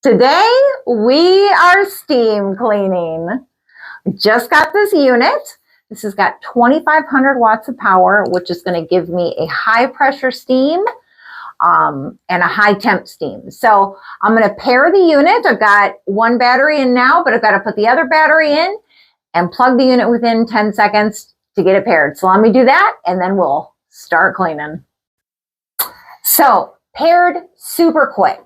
Today we are steam cleaning. Just got this unit. This has got 2,500 watts of power, which is going to give me a high pressure steam and a high temp steam. So I'm going to pair the unit. I've got one battery in now, but I've got to put the other battery in and plug the unit within 10 seconds to get it paired. So let me do that and then we'll start cleaning. So paired super quick.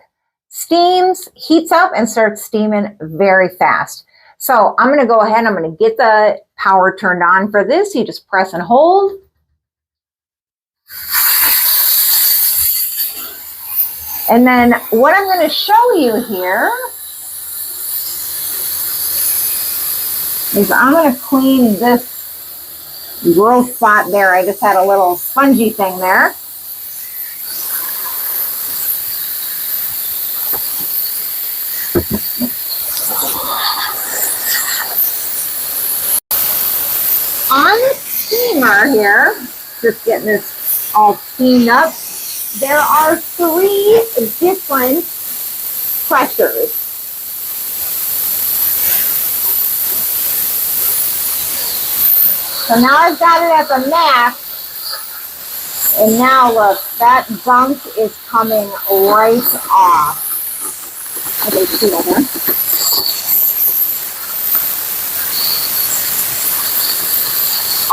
Steams, heats up, and starts steaming very fast. So I'm going to go ahead, I'm going to get the power turned on for this. You just press and hold. And then what I'm going to show you here is I'm going to clean this gross spot there. I just had a little spongy thing there. On the steamer here, just getting this all steamed up, there are 3 different pressures. So now I've got it at the max, and now look, that gunk is coming right off. Okay, see over.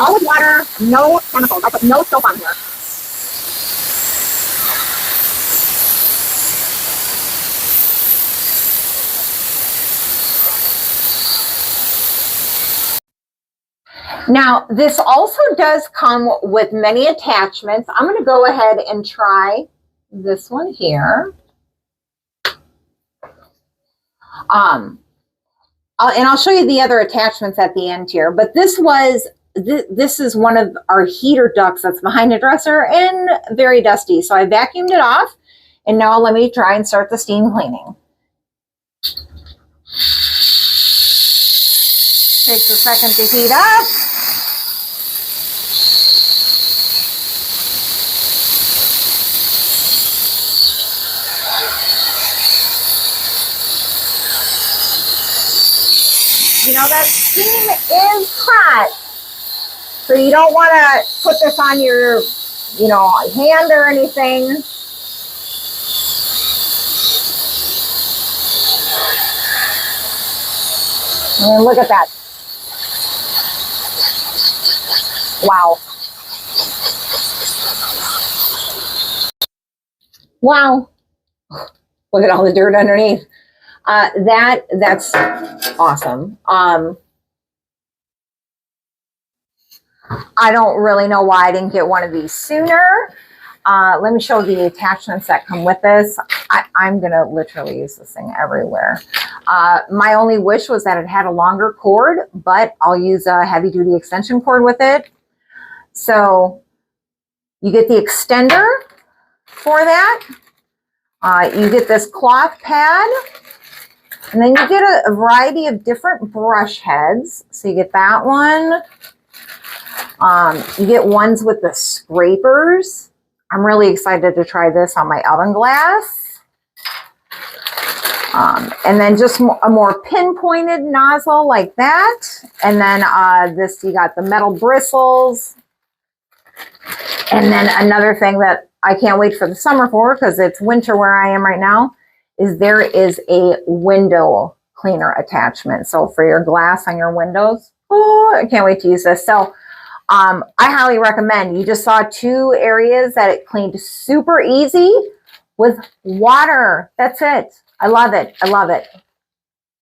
All with water, no chemicals. I put no soap on here. Now, this also does come with many attachments. I'm going to go ahead and try this one here. And I'll show you the other attachments at the end here. But this is one of our heater ducts that's behind the dresser and very dusty. So I vacuumed it off. And now let me try and start the steam cleaning. Takes a second to heat up. You know, that steam is hot. So you don't want to put this on your, hand or anything. And look at that. Wow. Wow. Look at all the dirt underneath. That's awesome. I don't really know why I didn't get one of these sooner. Let me show the attachments that come with this. I'm going to literally use this thing everywhere. My only wish was that it had a longer cord, but I'll use a heavy duty extension cord with it. So you get the extender for that. You get this cloth pad. And then you get a variety of different brush heads. So you get that one. You get ones with the scrapers. I'm really excited to try this on my oven glass. And then just a more pinpointed nozzle like that. And then you got the metal bristles. And then another thing that I can't wait for the summer for, because it's winter where I am right now, is there is a window cleaner attachment. So for your glass on your windows, oh, I can't wait to use this. So I highly recommend. You just saw 2 areas that it cleaned super easy with water. That's it. I love it. I love it.